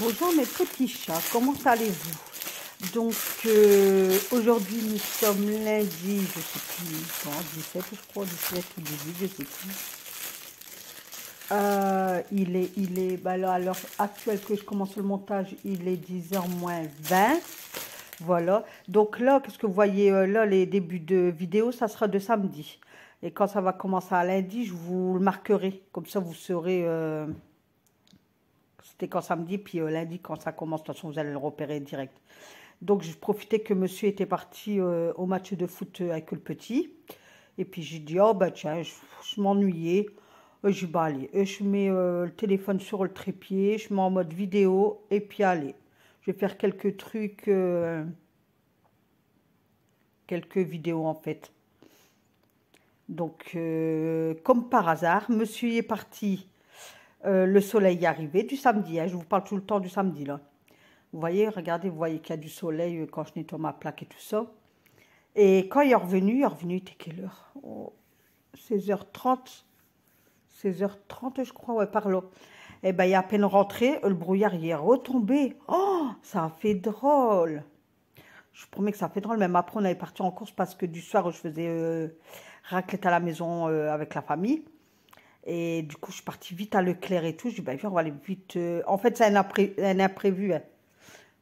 Bonjour mes petits chats, comment allez-vous? Donc aujourd'hui nous sommes lundi, je sais plus quand, 17 je crois, 17 ou 18, je sais plus. Bah là, à l'heure actuelle que je commence le montage, il est 10h moins 20. Voilà, donc là, qu'est-ce que vous voyez là, les débuts de vidéo, ça sera de samedi. Et quand ça va commencer à lundi, je vous le marquerai, comme ça vous saurez... C'était quand samedi, puis lundi, quand ça commence, de toute façon, vous allez le repérer direct. Donc, je profitais que monsieur était parti au match de foot avec le petit. Et puis, j'ai dit, oh, bah tiens, je m'ennuyais. J'ai dit, bah allez, je mets le téléphone sur le trépied, je mets en mode vidéo, et puis allez. Je vais faire quelques trucs, quelques vidéos en fait. Donc, comme par hasard, monsieur est parti. Le soleil est arrivé du samedi, hein, je vous parle tout le temps du samedi là. Vous voyez, regardez, vous voyez qu'il y a du soleil quand je nettoie ma plaque et tout ça. Et quand il est revenu, il était quelle heure? Oh, 16h30, 16h30 je crois, ouais, par là. Et ben il est à peine rentré, le brouillard il est retombé. Oh, ça a fait drôle. Je vous promets que ça a fait drôle, même après on avait parti en course parce que du soir je faisais raclette à la maison avec la famille. Et du coup, je suis partie vite à Leclerc et tout. Je dis, bah, viens, on va aller vite. En fait, c'est un imprévu. Hein.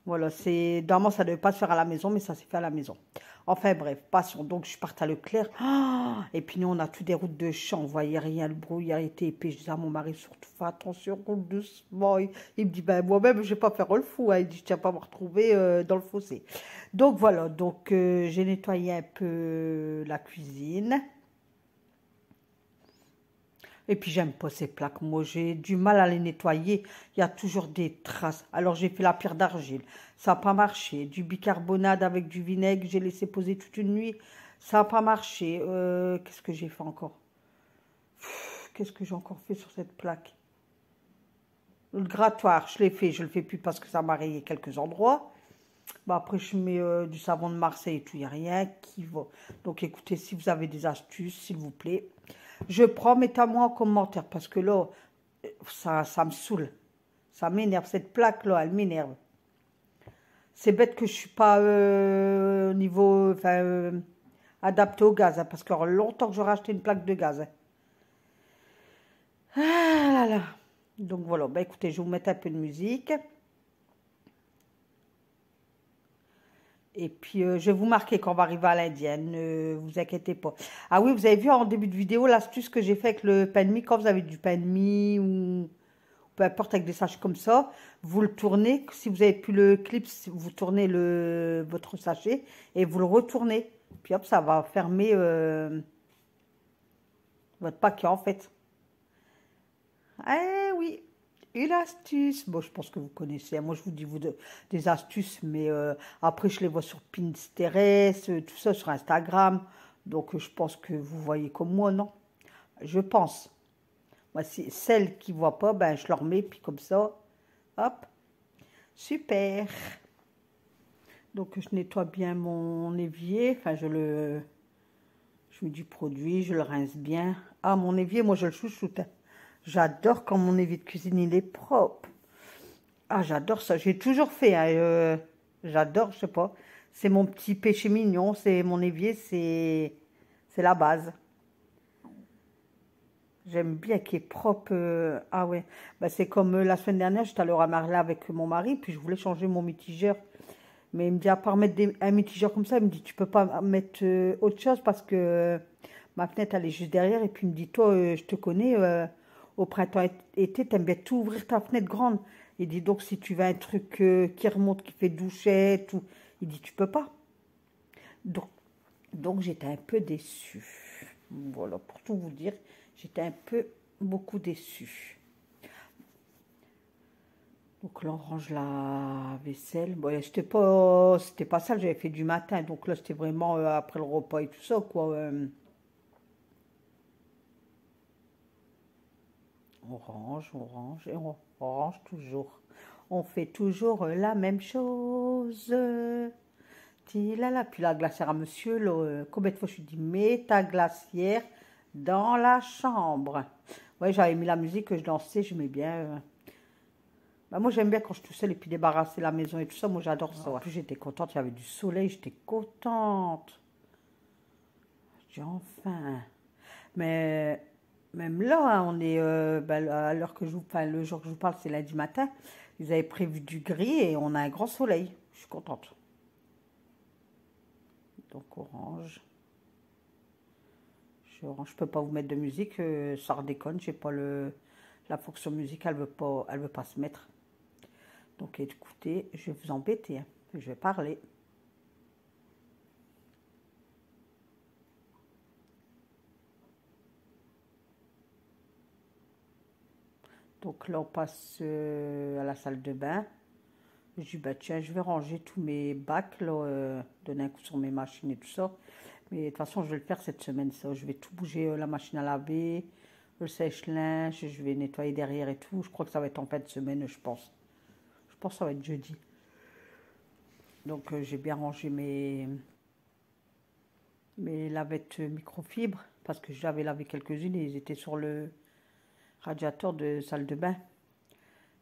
Voilà, c'est. Normalement, ça ne devait pas se faire à la maison, mais ça s'est fait à la maison. Enfin, bref, passons. Donc, je suis partie à Leclerc. Ah, et puis, nous, on a tous des routes de champs. On voyait rien. Le brouillard était épais. Je disais à mon mari, surtout, fais attention, roule doucement. Il me dit, ben, moi-même, je ne vais pas faire le fou. Hein. Il dit, je ne tiens pas à me retrouver dans le fossé. Donc, voilà. Donc, j'ai nettoyé un peu la cuisine. Et puis j'aime pas ces plaques, moi j'ai du mal à les nettoyer, il y a toujours des traces. Alors j'ai fait la pierre d'argile, ça n'a pas marché. Du bicarbonate avec du vinaigre, j'ai laissé poser toute une nuit, ça n'a pas marché. Qu'est-ce que j'ai fait encore? Qu'est-ce que j'ai encore fait sur cette plaque? Le grattoir, je l'ai fait, je le fais plus parce que ça m'a rayé quelques endroits. Bon, après, je mets du savon de Marseille et tout, il n'y a rien qui va. Donc écoutez, si vous avez des astuces, s'il vous plaît, je prends, mettez-moi en commentaire parce que là, ça me saoule. Ça m'énerve, cette plaque-là, elle m'énerve. C'est bête que je ne suis pas au niveau, enfin, adapté au gaz, hein, parce qu'il y aura longtemps que j'aurai acheté une plaque de gaz. Hein. Ah là là. Donc voilà, bah écoutez, je vais vous mettre un peu de musique. Et puis, je vais vous marquer quand on va arriver à l'Indienne, ne vous inquiétez pas. Ah oui, vous avez vu en début de vidéo l'astuce que j'ai fait avec le pain de mie. Quand vous avez du pain de mie ou peu importe avec des sachets comme ça, vous le tournez. Si vous avez plus le clip, vous tournez votre sachet et vous le retournez. Puis hop, ça va fermer votre paquet en fait. Eh oui, une astuce. Bon, je pense que vous connaissez. Moi, je vous dis des astuces, mais après, je les vois sur Pinterest, tout ça sur Instagram. Donc, je pense que vous voyez comme moi, non? Je pense. Moi, si celles qui ne voient pas, ben, je leur mets, puis comme ça, hop, super. Donc, je nettoie bien mon évier. Enfin, je mets du produit, je le rince bien. Ah, mon évier, moi, je le chouchoute. Hein. J'adore quand mon évier de cuisine, il est propre. Ah, j'adore ça. J'ai toujours fait. Hein, j'adore, je sais pas. C'est mon petit péché mignon. C'est mon évier, c'est la base. J'aime bien qu'il est propre. Ah ouais. Bah, c'est comme la semaine dernière, j'étais allée au Ramarla avec mon mari, puis je voulais changer mon mitigeur. Mais il me dit, à part mettre un mitigeur comme ça, il me dit, tu peux pas mettre autre chose parce que ma fenêtre, elle est juste derrière. Et puis il me dit, toi, je te connais, au printemps-été, t'aimes bien tout ouvrir ta fenêtre grande. Il dit, donc si tu veux un truc qui remonte, qui fait douchette, tout, il dit, tu peux pas. Donc, donc j'étais un peu déçue. Voilà, pour tout vous dire, j'étais un peu, beaucoup déçue. Donc là, on range la vaisselle. Bon, c'était pas ça, j'avais fait du matin. Donc là, c'était vraiment après le repas et tout ça, quoi. On range et on range toujours. On fait toujours la même chose. Là, puis la glacière à monsieur, là, combien de fois je lui dis, mets ta glacière dans la chambre. Ouais, j'avais mis la musique que je dansais, j'aimais bien. Bah, moi, j'aime bien quand je suis toute seule et puis débarrasser la maison et tout ça. Moi, j'adore ça. En plus, j'étais contente. Il y avait du soleil. J'étais contente. J'ai enfin. Mais même là, hein, on est bah, à l'heure que je vous parle, le jour que je vous parle, c'est lundi matin. Ils avaient prévu du gris et on a un grand soleil. Je suis contente. Donc orange. Je peux pas vous mettre de musique, ça redéconne. J'ai pas la fonction musique, elle veut pas se mettre. Donc écoutez, je vais vous embêter, hein. Je vais parler. Donc là, on passe à la salle de bain. Je dis, bah tiens, je vais ranger tous mes bacs, là, donner un coup sur mes machines et tout ça. Mais de toute façon, je vais le faire cette semaine, ça. Je vais tout bouger, la machine à laver, le sèche-linge, je vais nettoyer derrière et tout. Je crois que ça va être en fin de semaine, je pense. Je pense que ça va être jeudi. Donc j'ai bien rangé mes lavettes microfibres parce que j'avais lavé quelques-unes et ils étaient sur le radiateur de salle de bain.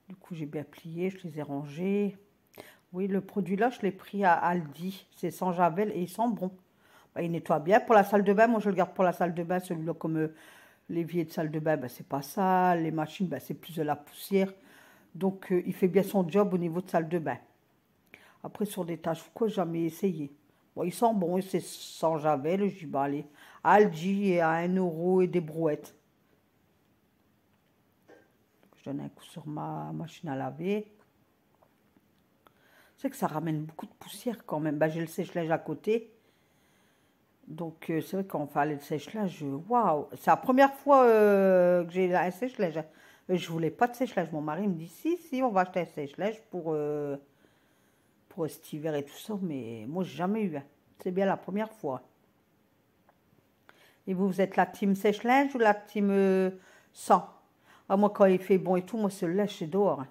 Du coup, j'ai bien plié, je les ai rangés. Oui, le produit là, je l'ai pris à Aldi. C'est sans javel et il sent bon. Bah, il nettoie bien. Pour la salle de bain, moi je le garde pour la salle de bain. Celui-là, comme l'évier de salle de bain, bah, c'est pas sale. Les machines, bah, c'est plus de la poussière. Donc, il fait bien son job au niveau de salle de bain. Après, sur des tâches ou quoi, j'ai jamais essayé. Bon, il sent bon, c'est sans javel. Je dis, bah allez, Aldi et à 1 € et des brouettes. Je donne un coup sur ma machine à laver. C'est que ça ramène beaucoup de poussière quand même. Bah, j'ai le sèche-linge à côté. Donc, c'est vrai quand on fait aller le sèche-linge, waouh! C'est la première fois que j'ai un sèche-linge. Je voulais pas de sèche-linge. Mon mari me dit, si, on va acheter un sèche-linge pour cet hiver et tout ça. Mais moi, j'ai jamais eu un. C'est bien la première fois. Et vous êtes la team sèche-linge ou la team sans? Ah, moi, quand il fait bon et tout, moi, c'est le lèche, c'est dehors, hein.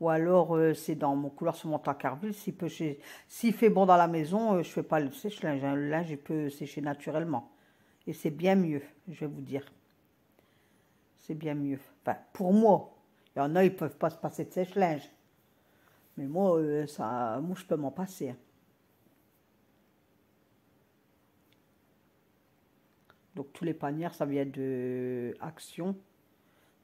Ou alors, c'est dans mon couloir sur mon tacarville. S'il fait bon dans la maison, je fais pas le sèche-linge, hein. Le linge, il peut sécher naturellement. Et c'est bien mieux, je vais vous dire. C'est bien mieux. Enfin, pour moi. Il y en a, ils peuvent pas se passer de sèche-linge. Mais moi, moi, je peux m'en passer, hein. Donc, tous les paniers, ça vient de Action.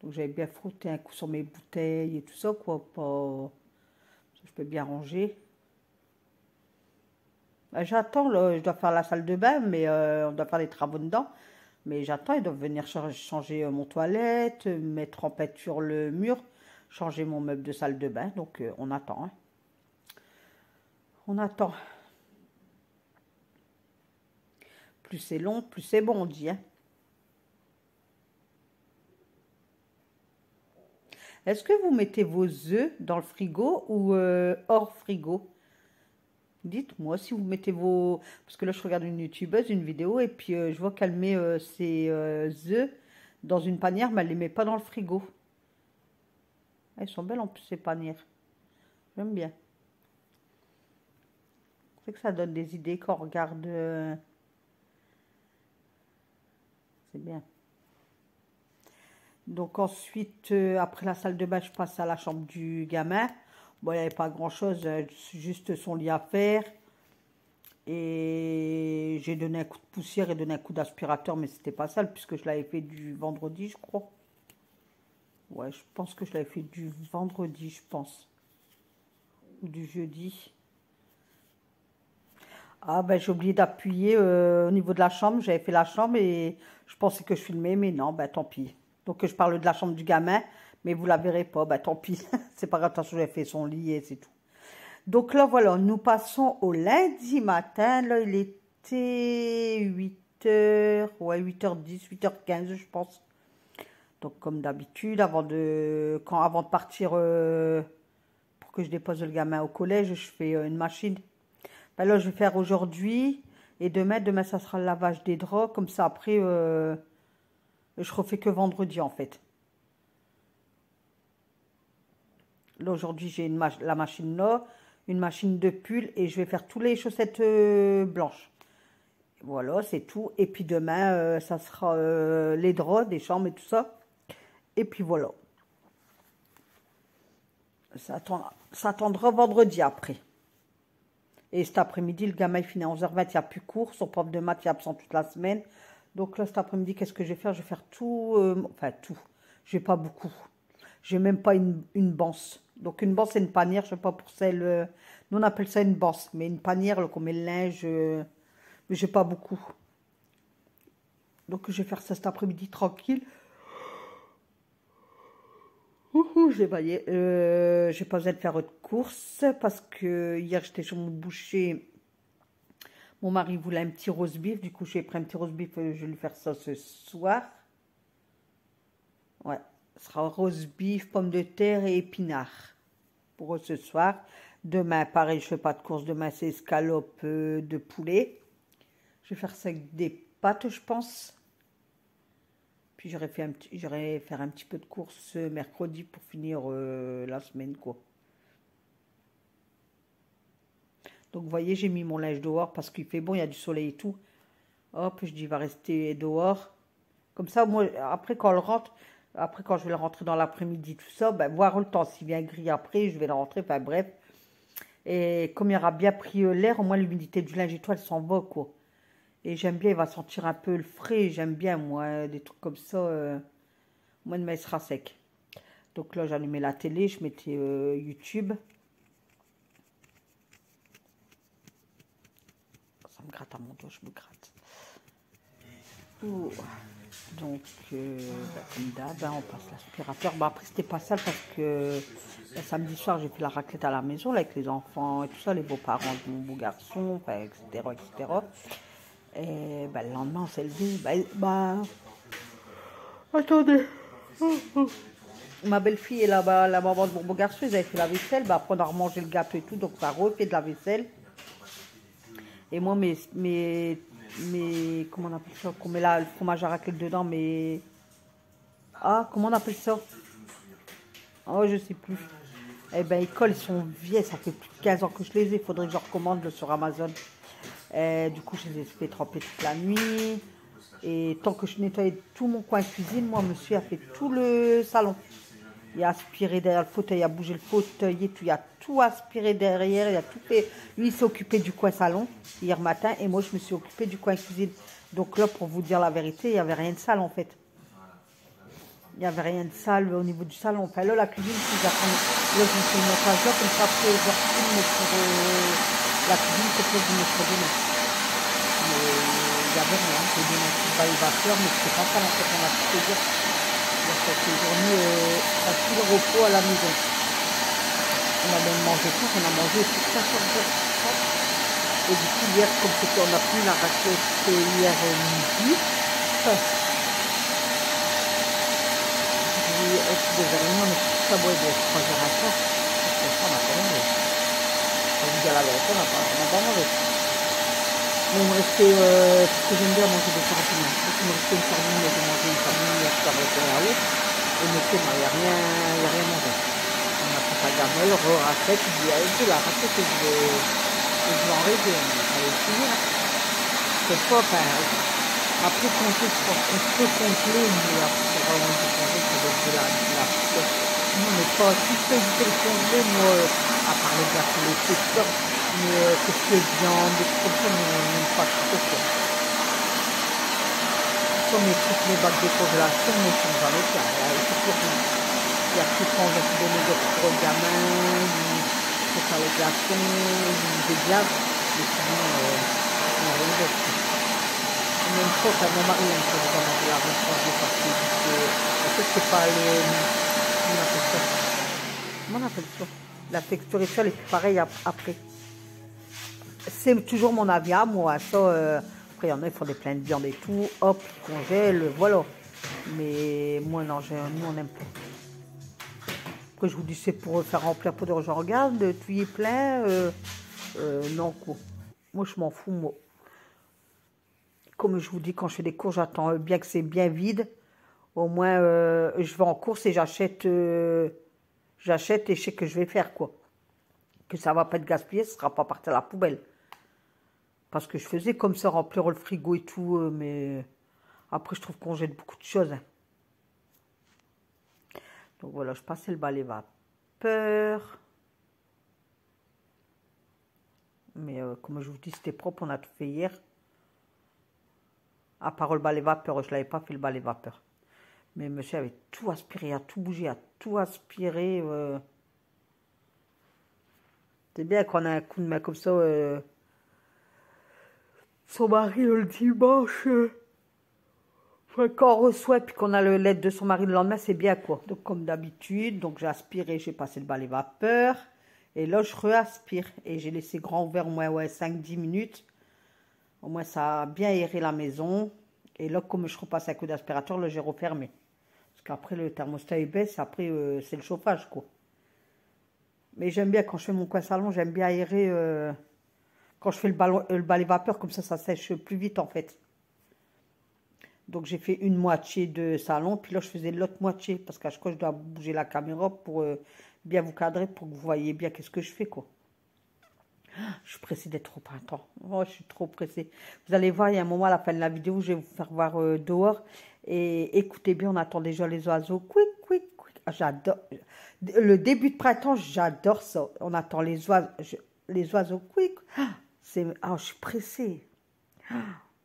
Donc, j'avais bien frotté un coup sur mes bouteilles et tout ça, quoi. Je peux bien ranger. Ben, j'attends, là, je dois faire la salle de bain, mais on doit faire les travaux dedans. Mais j'attends, ils doivent venir changer mon toilette, mettre en peinture le mur, changer mon meuble de salle de bain. Donc on attend, hein. On attend. Plus c'est long, plus c'est bon, on dit, hein. Est-ce que vous mettez vos œufs dans le frigo ou hors frigo? Dites-moi si vous mettez vos... Parce que là, je regarde une youtubeuse, une vidéo, et puis je vois qu'elle met ses œufs dans une panière, mais elle ne les met pas dans le frigo. Elles sont belles en plus, ces panières. J'aime bien. C'est que ça donne des idées quand on regarde. C'est bien. Donc ensuite, après la salle de bain, je passe à la chambre du gamin. Bon, il n'y avait pas grand-chose, juste son lit à faire. Et j'ai donné un coup de poussière et donné un coup d'aspirateur, mais c'était pas sale puisque je l'avais fait du vendredi, je crois. Ouais, je pense que je l'avais fait du vendredi, je pense. Ou du jeudi. Ah ben j'ai oublié d'appuyer au niveau de la chambre. J'avais fait la chambre et je pensais que je filmais, mais non, ben tant pis. Donc je parle de la chambre du gamin, mais vous la verrez pas, ben tant pis. C'est pas grave, attention, j'avais fait son lit et c'est tout. Donc là voilà, nous passons au lundi matin. Là il était 8 h, ouais 8 h 10, 8 h 15 je pense. Donc comme d'habitude, avant de partir pour que je dépose le gamin au collège, je fais une machine. Ben là, je vais faire aujourd'hui et demain, ça sera le lavage des draps. Comme ça, après, je refais que vendredi, en fait. Là, aujourd'hui, j'ai la machine là, une machine de pull et je vais faire toutes les chaussettes blanches. Voilà, c'est tout. Et puis demain, ça sera les draps des chambres et tout ça. Et puis voilà. Ça attendra vendredi après. Et cet après-midi, le gamin il finit à 11h20, il n'y a plus cours. Son prof de maths il est absent toute la semaine. Donc là, cet après-midi, qu'est-ce que je vais faire? Je vais faire tout, enfin tout. Je vais pas beaucoup. Je n'ai même pas une banse. Donc une banse, c'est une panière, je sais pas pour celle... nous, on appelle ça une banse. Mais une panière, là, qu'on met le linge, mais j'ai pas beaucoup. Donc je vais faire ça cet après-midi tranquille. J'ai baillé. J'ai pas besoin de faire autre course parce que hier j'étais chez mon boucher. Mon mari voulait un petit roast beef. Du coup, j'ai pris un petit roast beef. Je vais lui faire ça ce soir. Ouais, ce sera roast beef, pommes de terre et épinards pour eux ce soir. Demain, pareil, je fais pas de course. Demain, c'est escalope de poulet. Je vais faire ça avec des pâtes, je pense. Puis j'aurais faire un petit peu de course mercredi pour finir la semaine, quoi. Donc, vous voyez, j'ai mis mon linge dehors parce qu'il fait bon, il y a du soleil et tout. Hop, je dis, il va rester dehors. Comme ça, moi, après, quand je vais le rentrer dans l'après-midi, tout ça, ben, voir le temps. S'il vient gris après, je vais le rentrer, enfin bref. Et comme il aura bien pris l'air, au moins l'humidité du linge et tout, elle s'en va, quoi. Et j'aime bien, il va sentir un peu le frais. J'aime bien, moi, des trucs comme ça. Moi, demain, il sera sec. Donc là, j'allumais la télé, je mettais YouTube. Ça me gratte à mon doigt, je me gratte. Ouh. Donc, comme d'hab, hein, on passe l'aspirateur. Bah, après, c'était pas sale parce que samedi soir, j'ai fait la raclette à la maison là, avec les enfants et tout ça, les beaux-parents de mon beau garçon, enfin, etc., etc. Et bah, le lendemain, on s'est levé. Attendez. Ma belle-fille et la maman de mon beau garçon, ils avaient fait la vaisselle. Bah, après, on a remangé le gâteau et tout, donc ça a refait de la vaisselle. Et moi, comment on appelle ça? Qu'on met là le fromage à raclette dedans, mais... Ah, comment on appelle ça? Oh, je sais plus. Eh ben, ils sont vieilles, ça fait plus de 15 ans que je les ai. Il faudrait que je recommande sur Amazon. Du coup, je les ai fait tremper toute la nuit. Et tant que je nettoyais tout mon coin cuisine, moi, monsieur a fait tout le salon. Il a aspiré derrière le fauteuil, il a bougé le fauteuil et tout. Il a tout aspiré derrière, il a tout fait. Lui, il s'est occupé du coin salon hier matin et moi, je me suis occupée du coin cuisine. Donc là, pour vous dire la vérité, il n'y avait rien de sale en fait. Il n'y avait rien de sale au niveau du salon. Enfin là, la cuisine, si j'apprends. Là, je me fais une montage là, comme ça, après, je retourne pour la cuisine, c'est que je me ferai demain. Mais il n'y avait rien. J'ai donné un petit bail-vapeur, mais c'est pas ça en fait, on a tout fait dire. Cette journée, à tout le repos à la maison. On a même mangé tout, on a mangé tout 14h30. Et du coup, hier, comme c'était, on a pris la raclette hier midi. J'ai dit, désolé, mais tout ça, bon, il doit être 3h à 4. On n'a pas mangé. On vous dire la vérité, on n'a pas mangé. Mais il me restait, parce que j'aime bien manger des sardines. Donc il me restait une sardine, mais j'ai mangé une sardine hier soir avec un yaourt. Et monsieur, il n'y a rien mangé. On a pris sa gamelle, raclette, il dit, allez, la raclette, je vais en rêver. Allez, essayer, hein. C'est pas, enfin, après compter, je pense qu'on peut compter, mais après, c'est vraiment du congé, ça doit être de la raclette. Non, mais pas, si je peux éviter le congé, moi, à part les gâteaux, les textures, mais tout ce qui est viande, des trucs comme ça, on n'aime pas trop, quoi. Comme mes bacs de congélation, mais ils sont jamais pleins. Il y a tout quand on va se donner des pour le gamin, pour faire les glaçons, des glaces, mais sinon, on n'a rien d'autre. Une fois, mon mari, une fois, j'ai mangé la restauration parce que en fait, c'est pas le... Comment on appelle ça? Comment on appelle ça? La texture et ça, elle est pareille après. C'est toujours mon avis à moi. Ça, après, il y en a, ils font des pleins de viande et tout. Hop, ils congèlent, voilà. Mais moi, non, nous, on n'aime pas. Après, je vous dis, c'est pour faire remplir pour dire, je regarde, tu y es plein. Non, quoi. Moi, je m'en fous, moi. Comme je vous dis, quand je fais des courses, j'attends bien que c'est bien vide. Au moins, je vais en course et j'achète et je sais que je vais faire, quoi. Que ça ne va pas être gaspillé, ce ne sera pas parti à la poubelle. Parce que je faisais comme ça, remplir le frigo et tout, mais après, je trouve qu'on jette beaucoup de choses. Hein. Donc voilà, je passais le balai va. vapeur. Mais comme je vous dis, c'était propre, on a tout fait hier. À part le balai vapeur, je ne l'avais pas fait le balai vapeur. Mais monsieur avait tout aspiré, a tout bougé, a tout aspiré. C'est bien qu'on a un coup de main comme ça. Son mari le dimanche. Quand on reçoit puis qu'on a le l'aide de son mari le lendemain, c'est bien quoi. Donc comme d'habitude, donc j'ai aspiré, j'ai passé le balai vapeur. Et là, je re-aspire. Et j'ai laissé grand ouvert au moins 5-10 minutes. Au moins, ça a bien aéré la maison. Et là, comme je repasse un coup d'aspirateur, là, j'ai refermé. Parce qu'après, le thermostat il baisse. Après, c'est le chauffage, quoi. Mais j'aime bien, quand je fais mon coin salon, j'aime bien aérer. Quand je fais le balai vapeur, comme ça sèche plus vite, en fait. Donc, j'ai fait une moitié de salon. Puis là, je faisais l'autre moitié. Parce qu'à chaque fois, je dois bouger la caméra pour bien vous cadrer, pour que vous voyez bien qu'est-ce que je fais, quoi. Je suis pressée d'être au printemps. Oh, je suis trop pressée. Vous allez voir, il y a un moment à la fin de la vidéo où je vais vous faire voir dehors. Et écoutez bien, on attend déjà les oiseaux. Quick, quick, quick. Ah, j'adore. Le début de printemps, j'adore ça. On attend les oiseaux. Quick. Je suis pressée.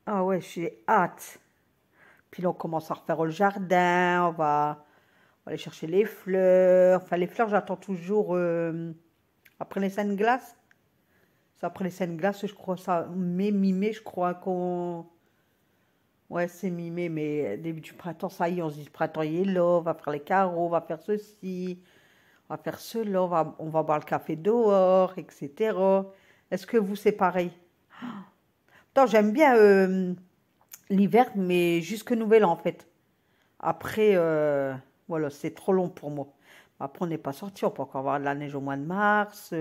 Ah ouais, j'ai hâte. Puis là, on commence à refaire le jardin. On va aller chercher les fleurs. Enfin, les fleurs, j'attends toujours après les scènes glaces. C'est après les scènes glaces, je crois, ça, mi-mai, je crois qu'on... Ouais, c'est mi-mai, mais début du printemps, ça y est, on se dit, le printemps, il est là, on va faire les carreaux, on va faire ceci, on va faire cela, on va boire le café dehors, etc. Est-ce que vous, c'est pareil? Attends, j'aime bien l'hiver, mais jusque nouvel an, en fait. Après, voilà, c'est trop long pour moi. Après, on n'est pas sorti, on peut encore avoir de la neige au mois de mars.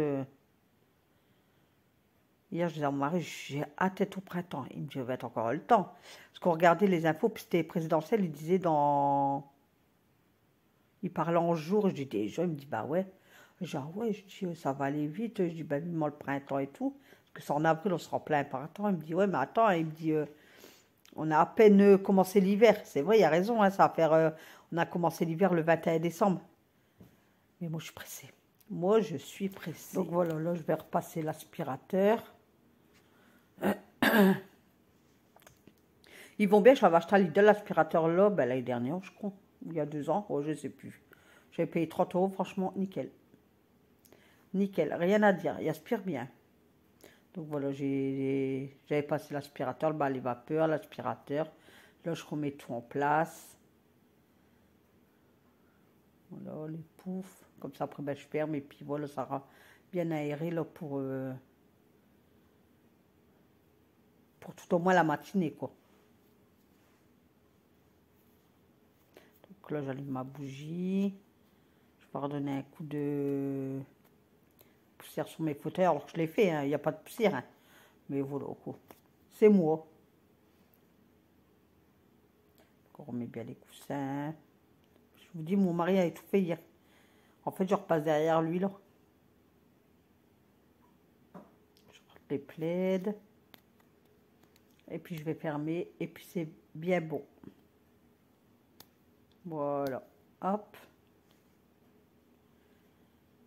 Hier, je disais à mon mari, j'ai hâte d'être au printemps. Il me dit, il va être encore le temps. Parce qu'on regardait les infos, puis c'était présidentiel, il disait dans... Il parlait en jours, je dis déjà, il me dit, bah ouais. Genre, ouais, je dis, ça va aller vite. Je dis, bah vivement le printemps et tout. Parce que c'est en avril, on sera en plein printemps. Il me dit, ouais, mais attends, il me dit, on a à peine commencé l'hiver. C'est vrai, il a raison, hein, ça va faire... on a commencé l'hiver le 21 décembre. Mais moi, je suis pressée. Moi, je suis pressée. Donc voilà, là, je vais repasser l'aspirateur. Ils vont bien, je l'avais acheté à Lidl l'aspirateur là, ben, l'année dernière, je crois, il y a 2 ans, oh, je ne sais plus. J'avais payé 30 €, franchement, nickel. Nickel, rien à dire, il aspire bien. Donc voilà, j'avais passé l'aspirateur, le balai vapeur, l'aspirateur. Là, je remets tout en place. Voilà, les poufs, comme ça après, ben, je ferme et puis voilà, ça sera bien aéré là pour tout au moins la matinée, quoi. Donc là, j'allume ma bougie. Je vais redonner un coup de poussière sur mes fauteuils. Alors que je l'ai fait, hein, il n'y a pas de poussière. Hein. Mais voilà, quoi. C'est moi. Donc, on remet bien les coussins. Je vous dis, mon mari a tout fait hier. En fait, je repasse derrière lui, là. Je rentre les plaids. Et puis, je vais fermer. Et puis, c'est bien bon. Voilà. Hop.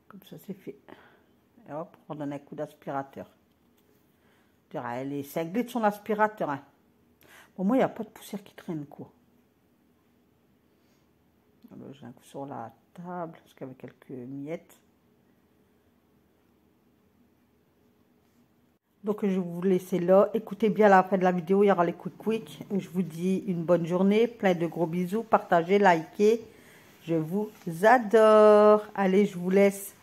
Comme ça, c'est fait. Et hop, on donne un coup d'aspirateur. Elle est cinglée de son aspirateur. Hein. Bon, moi, il n'y a pas de poussière qui traîne, quoi. J'ai un coup sur la table, parce qu'avec quelques miettes. Donc, je vais vous laisser là. Écoutez bien à la fin de la vidéo, il y aura les quick. Je vous dis une bonne journée, plein de gros bisous. Partagez, likez. Je vous adore. Allez, je vous laisse.